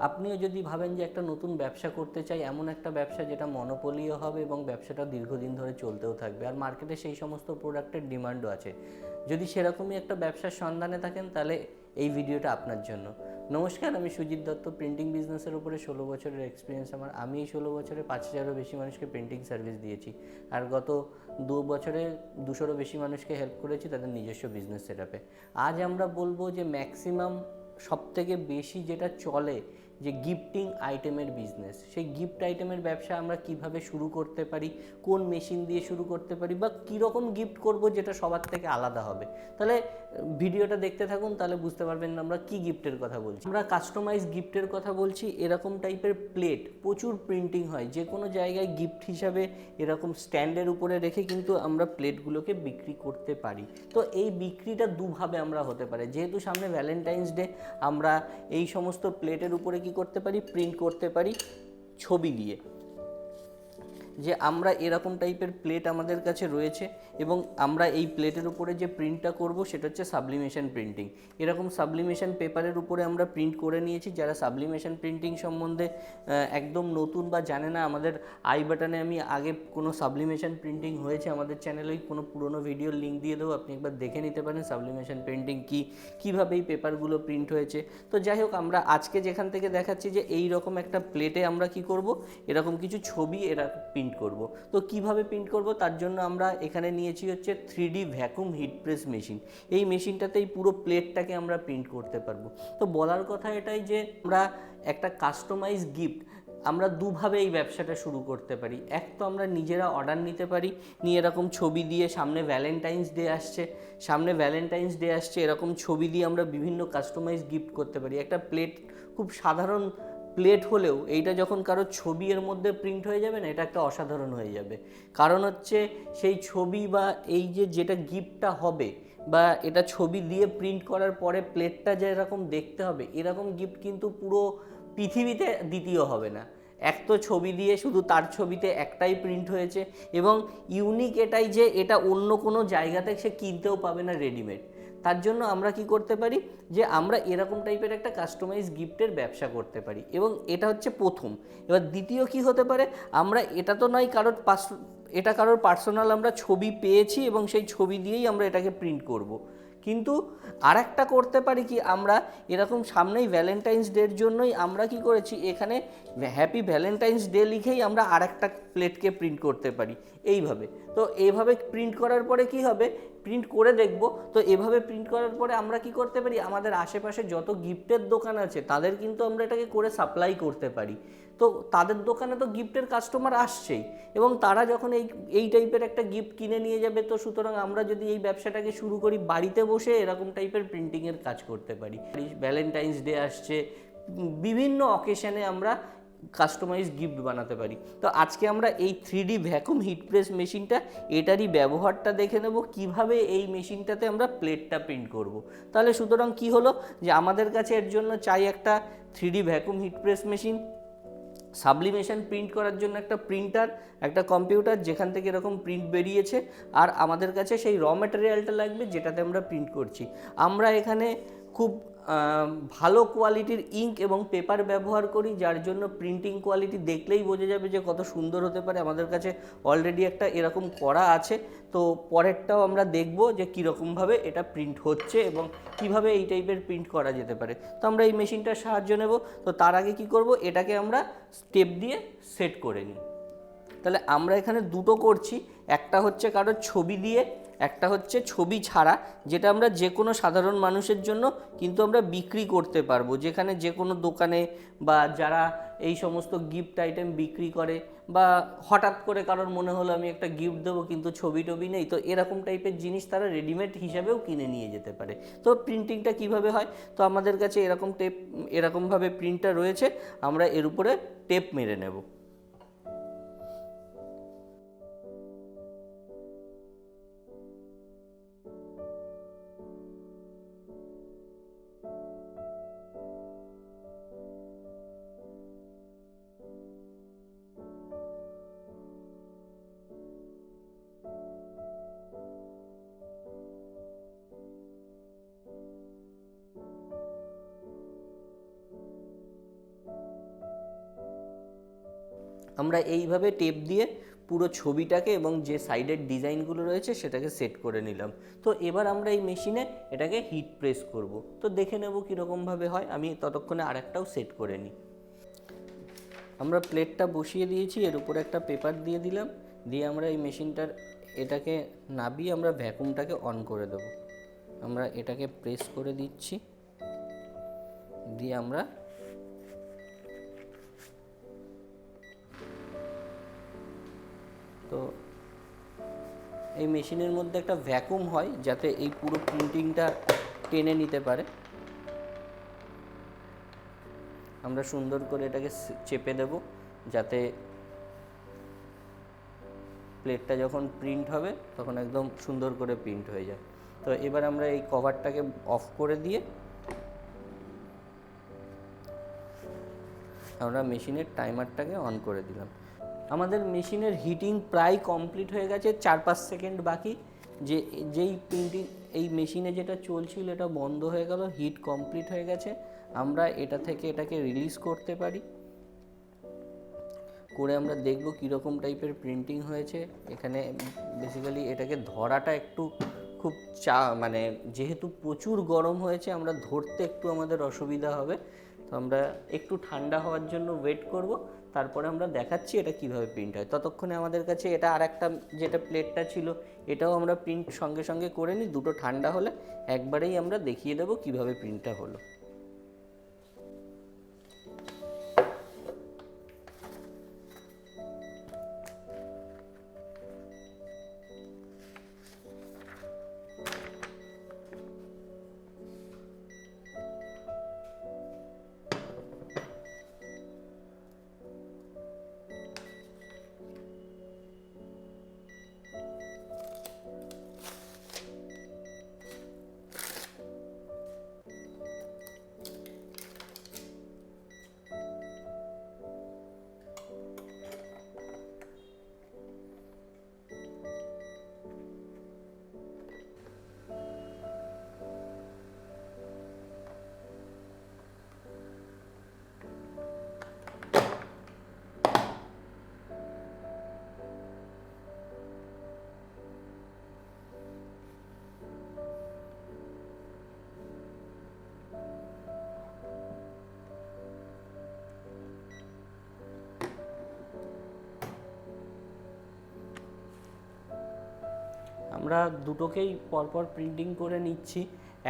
আপনিও যদি ভাবেন যে একটা নতুন ব্যবসা করতে চাই, এমন একটা ব্যবসা যেটা মনোপলিও হবে এবং ব্যবসাটা দীর্ঘদিন ধরে চলতেও থাকবে, আর মার্কেটে সেই সমস্ত প্রোডাক্টের ডিমান্ডও আছে, যদি সেরকমই একটা ব্যবসার সন্ধানে থাকেন, তাহলে এই ভিডিওটা আপনার জন্য। নমস্কার, আমি সুজিত দত্ত। প্রিন্টিং বিজনেসের উপরে 16 বছরের এক্সপিরিয়েন্স আমার। আমি এই 16 বছরে 5000-এরও বেশি মানুষকে প্রিন্টিং সার্ভিস দিয়েছি, আর গত 2 বছরে 200-রও বেশি মানুষকে হেল্প করেছি তাদের নিজস্ব বিজনেস সেটআপে। আজ আমরা বলবো যে ম্যাক্সিমাম সবথেকে বেশি যেটা চলে, যে গিফটিং আইটেমের বিজনেস, সেই গিফট আইটেমের ব্যবসা আমরা কিভাবে শুরু করতে পারি, কোন মেশিন দিয়ে শুরু করতে পারি, বা কীরকম গিফট করব যেটা সবার থেকে আলাদা হবে। তাহলে ভিডিওটা দেখতে থাকুন, তাহলে বুঝতে পারবেন আমরা কি গিফটের কথা বলছি। আমরা কাস্টমাইজ গিফটের কথা বলছি। এরকম টাইপের প্লেট প্রচুর প্রিন্টিং হয়, যে কোনো জায়গায় গিফট হিসাবে এরকম স্ট্যান্ডের উপরে রেখে কিন্তু আমরা প্লেটগুলোকে বিক্রি করতে পারি। তো এই বিক্রিটা দুভাবে আমরা হতে পারে। যেহেতু সামনে ভ্যালেন্টাইন্স ডে, আমরা এই সমস্ত প্লেটের উপরে কি করতে পারি, প্রিন্ট করতে পারি ছবি দিয়ে। যে আমরা এরকম টাইপের প্লেট আমাদের কাছে রয়েছে, এবং আমরা এই প্লেটের উপরে যে প্রিন্টটা করব সেটা হচ্ছে সাবলিমেশন প্রিন্টিং। এরকম সাবলিমেশন পেপারের উপরে আমরা প্রিন্ট করে নিয়েছি। যারা সাবলিমেশন প্রিন্টিং সম্বন্ধে একদম নতুন বা জানে না, আমাদের আই বাটনে আমি আগে কোনো সাবলিমেশন প্রিন্টিং হয়েছে আমাদের চ্যানেলেই কোনো পুরনো ভিডিওর লিঙ্ক দিয়ে দেবো, আপনি একবার দেখে নিতে পারেন সাবলিমেশন প্রিন্টিং কী, কীভাবে এই পেপারগুলো প্রিন্ট হয়েছে। তো যাই হোক, আমরা আজকে যেখান থেকে দেখাচ্ছি যে এই রকম একটা প্লেটে আমরা কি করব, এরকম কিছু ছবি প্রিন্ট করব। তো কিভাবে প্রিন্ট করব, তার জন্য আমরা এখানে নিয়েছি হচ্ছে 3D vacuum hit press machine. এই মেশিনটাতেই পুরো প্লেটটাকে আমরা প্রিন্ট করতে পারবো। তো বলার কথা এটাই যে আমরা একটা কাস্টমাইজ গিফট আমরা দুভাবে এই ব্যবসাটা শুরু করতে পারি। এক তো আমরা নিজেরা অর্ডার নিতে পারি, নিয়ে এরকম ছবি দিয়ে, সামনে ভ্যালেন্টাইন্স ডে আসছে, এরকম ছবি দিয়ে আমরা বিভিন্ন কাস্টমাইজ গিফট করতে পারি। একটা প্লেট খুব সাধারণ প্লেট হলেও এইটা যখন কারো ছবি এর মধ্যে প্রিন্ট হয়ে যাবে না, এটা একটা অসাধারণ হয়ে যাবে। কারণ হচ্ছে সেই ছবি বা এই যেটা গিফটটা হবে, বা এটা ছবি দিয়ে প্রিন্ট করার পরে প্লেটটা যেরকম দেখতে হবে, এরকম গিফট কিন্তু পুরো পৃথিবীতে দ্বিতীয় হবে না। এক তো ছবি দিয়ে শুধু তার ছবিতে একটাই প্রিন্ট হয়েছে, এবং ইউনিক এটাই যে এটা অন্য কোনো জায়গাতে সে কিনতেও পাবে না রেডিমেড। তার জন্য আমরা কি করতে পারি, যে আমরা এরকম টাইপের একটা কাস্টমাইজ গিফটের ব্যবসা করতে পারি, এবং এটা হচ্ছে প্রথম। এবার দ্বিতীয় কি হতে পারে, আমরা এটা তো নয় কারোর পার্সোনাল আমরা ছবি পেয়েছি এবং সেই ছবি দিয়েই আমরা এটাকে প্রিন্ট করব। কিন্তু আর একটা করতে পারি কি, আমরা এরকম সামনেই ভ্যালেন্টাইন্স ডের জন্যই আমরা কি করেছি, এখানে হ্যাপি ভ্যালেন্টাইন্স ডে লিখেই আমরা আর একটা প্লেটকে প্রিন্ট করতে পারি এইভাবে। তো এইভাবে প্রিন্ট করার পরে কি হবে, প্রিন্ট করে দেখব। তো এভাবে প্রিন্ট করার পরে আমরা কি করতে পারি, আমাদের আশেপাশে যত গিফটের দোকান আছে তাদের কিন্তু আমরা এটাকে করে সাপ্লাই করতে পারি। তো তাদের দোকানে তো গিফটের কাস্টমার আসছেই, এবং তারা যখন এই টাইপের একটা গিফট কিনে নিয়ে যাবে, তো সুতরাং আমরা যদি এই ব্যবসাটাকে শুরু করি, বাড়িতে বসে এরকম টাইপের প্রিন্টিংয়ের কাজ করতে পারি। ভ্যালেন্টাইন্স ডে আসছে, বিভিন্ন অকেশনে আমরা কাস্টমাইজ গিফট বানাতে পারি। তো আজকে আমরা এই 3D ভ্যাকুয়াম হিট প্রেস মেশিনটা, এটারই ব্যবহারটা দেখে নেব, কিভাবে এই মেশিনটাতে আমরা প্লেটটা প্রিন্ট করব। তাহলে সুতরাং কি হলো, যে আমাদের কাছে এর জন্য চাই একটা 3D vacuum hit press machine, sublimation print করার জন্য একটা প্রিন্টার, একটা কম্পিউটার যেখান থেকে এরকম প্রিন্ট বেরিয়েছে, আর আমাদের কাছে সেই র ম্যাটেরিয়ালটা লাগবে যেটাতে আমরা প্রিন্ট করছি। আমরা এখানে খুব ভালো কোয়ালিটির ইঙ্ক এবং পেপার ব্যবহার করি, যার জন্য প্রিন্টিং কোয়ালিটি দেখলেই বোঝা যাবে যে কত সুন্দর হতে পারে। আমাদের কাছে অলরেডি একটা এরকম করা আছে, তো পরেরটাও আমরা দেখব যে কীরকমভাবে এটা প্রিন্ট হচ্ছে এবং কিভাবে এই টাইপের প্রিন্ট করা যেতে পারে। তো আমরা এই মেশিনটার সাহায্য নেব। তো তার আগে কি করব, এটাকে আমরা স্টেপ দিয়ে সেট করে নিই। তাহলে আমরা এখানে দুটো করছি, একটা হচ্ছে কারোর ছবি দিয়ে, একটা হচ্ছে ছবি ছাড়া, যেটা আমরা যে কোনো সাধারণ মানুষের জন্য কিন্তু আমরা বিক্রি করতে পারবো, যেখানে যে কোনো দোকানে বা যারা এই সমস্ত গিফট আইটেম বিক্রি করে, বা হঠাৎ করে কারোর মনে হলো আমি একটা গিফট দেবো কিন্তু ছবি টবি নেই, তো এরকম টাইপের জিনিস তারা রেডিমেড হিসাবেও কিনে নিয়ে যেতে পারে। তো প্রিন্টিংটা কিভাবে হয়, তো আমাদের কাছে এরকমভাবে প্রিন্টটা রয়েছে, আমরা এর উপরে টেপ মেরে নেব। আমরা এইভাবে টেপ দিয়ে পুরো ছবিটাকে এবং যে সাইডের ডিজাইনগুলো রয়েছে সেটাকে সেট করে নিলাম। তো এবার আমরা এই মেশিনে এটাকে হিট প্রেস করব। তো দেখে নেব কীরকমভাবে হয়। আমি ততক্ষণে আরেকটাও সেট করে নিই। আমরা প্লেটটা বসিয়ে দিয়েছি, এর উপরে একটা পেপার দিয়ে দিলাম, দিয়ে আমরা এই মেশিনটার এটাকে নাবিয়ে আমরা ভ্যাকুমটাকে অন করে দেব। আমরা এটাকে প্রেস করে দিচ্ছি, দিয়ে আমরা তো এই মেশিনের মধ্যে একটা ভ্যাকুম হয় যাতে এই পুরো প্রিন্টিংটা টেনে নিতে পারে। আমরা সুন্দর করে এটাকে চেপে দেব যাতে প্লেটটা যখন প্রিন্ট হবে তখন একদম সুন্দর করে প্রিন্ট হয়ে যায়। তো এবার আমরা এই কভারটাকে অফ করে দিয়ে আমরা মেশিনের টাইমারটাকে অন করে দিলাম। আমাদের মেশিনের হিটিং প্রায় কমপ্লিট হয়ে গেছে, 4-5 সেকেন্ড বাকি। যেই প্রিন্টিং এই মেশিনে যেটা চলছিল এটা বন্ধ হয়ে গেল, হিট কমপ্লিট হয়ে গেছে। আমরা এটা থেকে এটাকে রিলিজ করতে পারি, করে আমরা দেখব কীরকম টাইপের প্রিন্টিং হয়েছে। এখানে বেসিক্যালি এটাকে ধরাটা একটু খুব মানে যেহেতু প্রচুর গরম হয়েছে আমরা ধরতে একটু আমাদের অসুবিধা হবে। তো আমরা একটু ঠান্ডা হওয়ার জন্য ওয়েট করব, তারপরে আমরা দেখাচ্ছি এটা কিভাবে প্রিন্ট হয়। ততক্ষণে আমাদের কাছে এটা আরেকটা যেটা প্লেটটা ছিল এটাও আমরা প্রিন্ট সঙ্গে সঙ্গে করে নিই। দুটো ঠান্ডা হলে একবারেই আমরা দেখিয়ে দেবো কিভাবে প্রিন্টটা হলো। আমরা দুটোকেই পরপর প্রিন্টিং করে নিচ্ছি।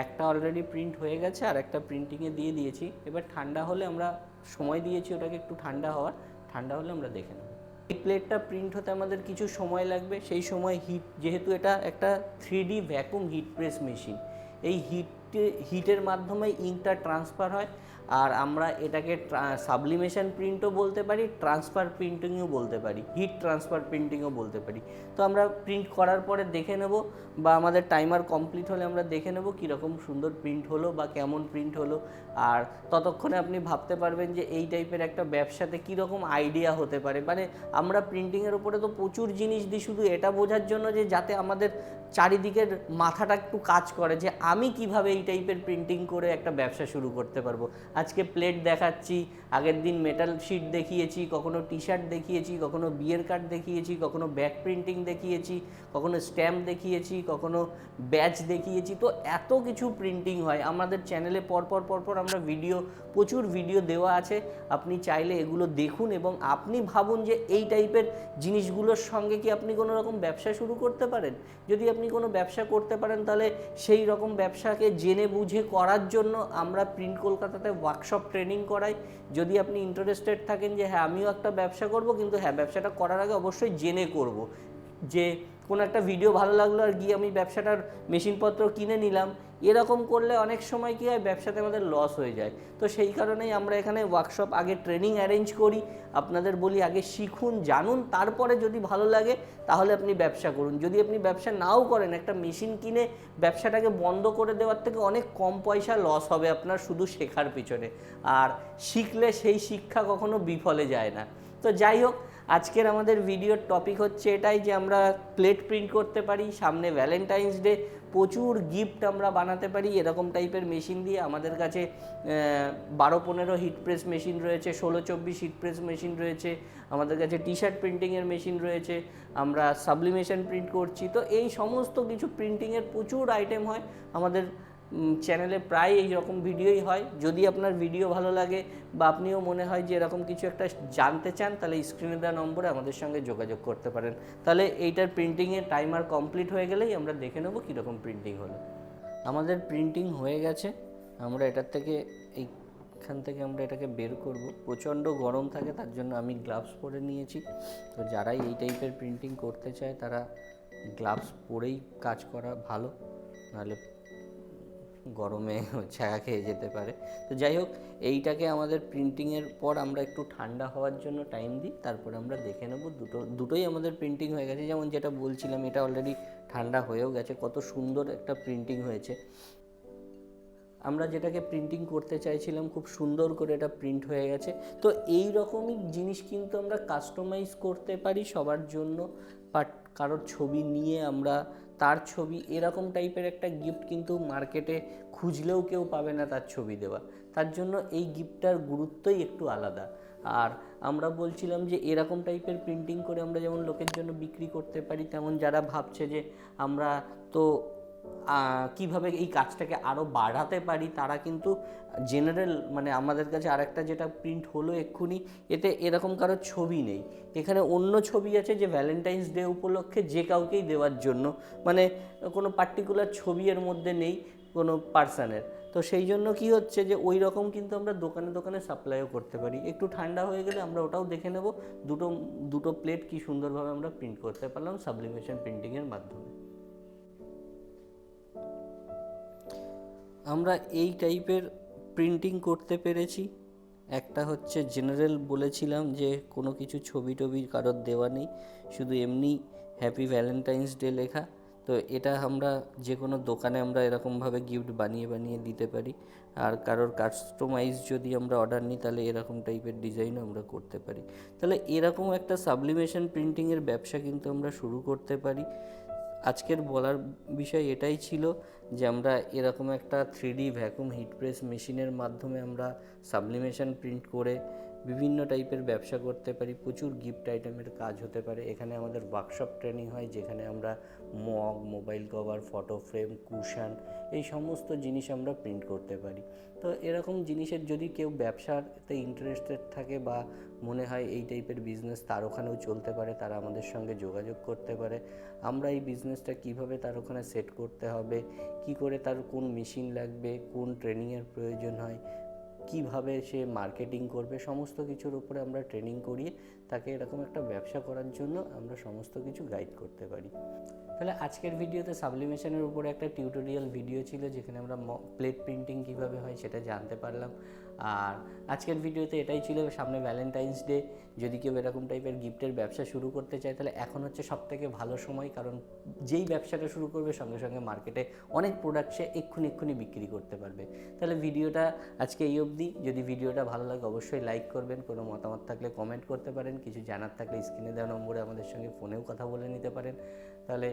একটা অলরেডি প্রিন্ট হয়ে গেছে আর একটা প্রিন্টিংয়ে দিয়ে দিয়েছি। এবার ঠান্ডা হলে আমরা সময় দিয়েছি ওটাকে একটু ঠান্ডা হওয়ার, ঠান্ডা হলে আমরা দেখে নেব। এই প্লেটটা প্রিন্ট হতে আমাদের কিছু সময় লাগবে। সেই সময় হিট, যেহেতু এটা একটা 3D vacuum hit press machine, এই হিটের মাধ্যমে ইঙ্কটা ট্রান্সফার হয়। আর আমরা এটাকে সাবলিমেশন প্রিন্টও বলতে পারি, ট্রান্সফার প্রিন্টিংও বলতে পারি, হিট ট্রান্সফার প্রিন্টিংও বলতে পারি। তো আমরা প্রিন্ট করার পরে দেখে নেব, বা আমাদের টাইমার কমপ্লিট হলে আমরা দেখে নেব কীরকম সুন্দর প্রিন্ট হলো বা কেমন প্রিন্ট হলো। আর ততক্ষণে আপনি ভাবতে পারবেন যে এই টাইপের একটা ব্যবসাতে কীরকম আইডিয়া হতে পারে। মানে আমরা প্রিন্টিংয়ের উপরে তো প্রচুর জিনিস দিই, শুধু এটা বোঝার জন্য যে যাতে আমাদের চারিদিকের মাথাটা একটু কাজ করে যে আমি কিভাবে এই টাইপের প্রিন্টিং করে একটা ব্যবসা শুরু করতে পারবো। আজকে প্লেট দেখাচ্ছি, আগের দিন মেটাল শিট দেখিয়েছি, কখনো টি শার্ট দেখিয়েছি, কখনো বিয়ের কার্ড দেখিয়েছি, কখনো ব্যাক প্রিন্টিং দেখিয়েছি, কখনো স্ট্যাম্প দেখিয়েছি, কখনো ব্যাচ দেখিয়েছি। তো এত কিছু প্রিন্টিং হয় আমাদের চ্যানেলে, পরপর আমরা প্রচুর ভিডিও দেওয়া আছে। আপনি চাইলে এগুলো দেখুন এবং আপনি ভাবুন যে এই টাইপের জিনিসগুলোর সঙ্গে কি আপনি কোনো রকম ব্যবসা শুরু করতে পারেন। যদি আপনি কোনো ব্যবসা করতে পারেন তাহলে সেই রকম ব্যবসাকে জেনে বুঝে করার জন্য আমরা প্রিন্ট কলকাতাতে ওয়ার্কশপ ট্রেনিং করাই। যদি আপনি ইন্টারেস্টেড থাকেন যে হ্যাঁ আমিও একটা ব্যবসা করব, কিন্তু হ্যাঁ ব্যবসাটা করার আগে অবশ্যই জেনে করব। যে কোনো একটা ভিডিও ভালো লাগলো আর গিয়ে আমি ব্যবসাটার মেশিনপত্র কিনে নিলাম, এরকম করলে অনেক সময় কী হয় ব্যবসাতে আমাদের লস হয়ে যায়। তো সেই কারণেই আমরা এখানে ওয়ার্কশপ আগে ট্রেনিং অ্যারেঞ্জ করি, আপনাদের বলি আগে শিখুন জানুন, তারপরে যদি ভালো লাগে তাহলে আপনি ব্যবসা করুন। যদি আপনি ব্যবসা নাও করেন, একটা মেশিন কিনে ব্যবসাটাকে বন্ধ করে দেওয়ার থেকে অনেক কম পয়সা লস হবে আপনার শুধু শেখার পিছনে। আর শিখলে সেই শিক্ষা কখনো বিফলে যায় না। তো যাই হোক, আজকের আমাদের ভিডিওর টপিক হচ্ছে এটাই যে আমরা প্লেট প্রিন্ট করতে পারি, সামনে ভ্যালেন্টাইন্স ডে, প্রচুর গিফট আমরা বানাতে পারি এরকম টাইপের মেশিন দিয়ে। আমাদের কাছে 12-15 হিট প্রেস মেশিন রয়েছে, 16-24 হিট প্রেস মেশিন রয়েছে, আমাদের কাছে টি শার্ট প্রিন্টিংয়ের মেশিন রয়েছে, আমরা সাবলিমেশন প্রিন্ট করছি। তো এই সমস্ত কিছু প্রিন্টিংয়ের প্রচুর আইটেম হয় আমাদের চ্যানেলে, প্রায় এই রকম ভিডিওই হয়। যদি আপনার ভিডিও ভালো লাগে বা আপনিও মনে হয় যে এরকম কিছু একটা জানতে চান, তাহলে স্ক্রিনে দেওয়া নম্বরে আমাদের সঙ্গে যোগাযোগ করতে পারেন। তাহলে এইটার প্রিন্টিংয়ের টাইমার কমপ্লিট হয়ে গেলেই আমরা দেখে নেবো কীরকম প্রিন্টিং হলো। আমাদের প্রিন্টিং হয়ে গেছে, আমরা এটার থেকে এইখান থেকে আমরা এটাকে বের করব। প্রচণ্ড গরম থাকে, তার জন্য আমি গ্লাভস পরে নিয়েছি। তো যারাই এই টাইপের প্রিন্টিং করতে চায় তারা গ্লাভস পরেই কাজ করা ভালো, নাহলে গরমে ছ্যাঁকা খেয়ে যেতে পারে। তো যাই হোক, এইটাকে আমাদের প্রিন্টিংয়ের পর আমরা একটু ঠান্ডা হওয়ার জন্য টাইম দিই, তারপরে আমরা দেখে নেব। দুটোই আমাদের প্রিন্টিং হয়ে গেছে। যেমন যেটা বলছিলাম, এটা অলরেডি ঠান্ডা হয়েও গেছে, কত সুন্দর একটা প্রিন্টিং হয়েছে। আমরা যেটাকে প্রিন্টিং করতে চাইছিলাম খুব সুন্দর করে এটা প্রিন্ট হয়ে গেছে। তো এই রকমই জিনিস কিন্তু আমরা কাস্টমাইজ করতে পারি সবার জন্য। বাট কারোর ছবি নিয়ে আমরা তার ছবি, এরকম টাইপের একটা গিফট কিন্তু মার্কেটে খুঁজলেও কেউ পাবে না তার ছবি দেওয়া। তার জন্য এই গিফটটার গুরুত্বই একটু আলাদা। আর আমরা বলছিলাম যে এরকম টাইপের প্রিন্টিং করে আমরা যেমন লোকের জন্য বিক্রি করতে পারি, তেমন যারা ভাবছে যে আমরা তো কিভাবে এই কাজটাকে আরও বাড়াতে পারি, তারা কিন্তু জেনারেল, মানে আমাদের কাছে আরেকটা যেটা প্রিন্ট হলো এক্ষুনি, এতে এরকম কারোর ছবি নেই। এখানে অন্য ছবি আছে যে ভ্যালেন্টাইন্স ডে উপলক্ষে যে কাউকেই দেওয়ার জন্য, মানে কোনো পার্টিকুলার ছবি এর মধ্যে নেই কোনো পার্সনের। তো সেই জন্য কি হচ্ছে যে ওই রকম কিন্তু আমরা দোকানে দোকানে সাপ্লাইও করতে পারি। একটু ঠান্ডা হয়ে গেলে আমরা ওটাও দেখে নেব। দুটো প্লেট কি সুন্দরভাবে আমরা প্রিন্ট করতে পারলাম সাবলিমেশন প্রিন্টিংয়ের মাধ্যমে। আমরা এই টাইপের প্রিন্টিং করতে পেরেছি। একটা হচ্ছে জেনারেল, বলেছিলাম যে কোনো কিছু ছবি টবি কারোর দেওয়া নেই, শুধু এমনি হ্যাপি ভ্যালেন্টাইন্স ডে লেখা। তো এটা আমরা যে কোনো দোকানে আমরা এরকমভাবে গিফট বানিয়ে বানিয়ে দিতে পারি। আর কারোর কাস্টমাইজ যদি আমরা অর্ডার নিই, তাহলে এরকম টাইপের ডিজাইনও আমরা করতে পারি। তাহলে এরকম একটা সাবলিমেশন প্রিন্টিংয়ের ব্যবসা কিন্তু আমরা শুরু করতে পারি। আজকের বলার বিষয় এটাই ছিল যে আমরা এরকম একটা 3D ভ্যাকুম হিট প্রেস মেশিনের মাধ্যমে আমরা সাবলিমেশন প্রিন্ট করে বিভিন্ন টাইপের ব্যবসা করতে পারি। প্রচুর গিফট আইটেমের কাজ হতে পারে। এখানে আমাদের ওয়ার্কশপ ট্রেনিং হয়, যেখানে আমরা mug, mobile cover, photo frame, cushion, এই সমস্ত জিনিস আমরা প্রিন্ট করতে পারি। তো এরকম জিনিসের যদি কেউ ব্যবসাতে ইন্টারেস্টেড থাকে বা মনে হয় এই টাইপের বিজনেস তার ওখানেও চলতে পারে, তারা আমাদের সঙ্গে যোগাযোগ করতে পারে। আমরা এই বিজনেসটা কিভাবে তার ওখানে সেট করতে হবে, কি করে তার কোন মেশিন লাগবে, কোন ট্রেনিংয়ের প্রয়োজন হয়, কিভাবে সে মার্কেটিং করবে, সমস্ত কিছুর উপরে আমরা ট্রেনিং করিয়ে তাকে এরকম একটা ব্যবসা করার জন্য আমরা সমস্ত কিছু গাইড করতে পারি। তাহলে আজকের ভিডিওতে সাবলিমেশনের উপরে একটা টিউটোরিয়াল ভিডিও ছিল, যেখানে আমরা প্লেট প্রিন্টিং কিভাবে হয় সেটা জানতে পারলাম। আর আজকের ভিডিওতে এটাই ছিল। সামনে ভ্যালেন্টাইন্স ডে, যদি কেউ এরকম টাইপের গিফটের ব্যবসা শুরু করতে চায়, তাহলে এখন হচ্ছে সবথেকে ভালো সময়। কারণ যেই ব্যবসাটা শুরু করবে সঙ্গে সঙ্গে মার্কেটে অনেক প্রোডাক্ট সে এক্ষুনি বিক্রি করতে পারবে। তাহলে ভিডিওটা আজকে এই অবধি। যদি ভিডিওটা ভালো লাগে অবশ্যই লাইক করবেন। কোনো মতামত থাকলে কমেন্ট করতে পারেন। কিছু জানার থাকলে স্ক্রিনে দেওয়া নম্বরে আমাদের সঙ্গে ফোনেও কথা বলে নিতে পারেন। তাহলে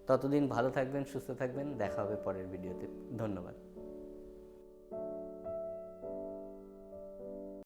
ততদিন ভালো থাকবেন, সুস্থ থাকবেন। দেখা হবে পরের ভিডিওতে। ধন্যবাদ।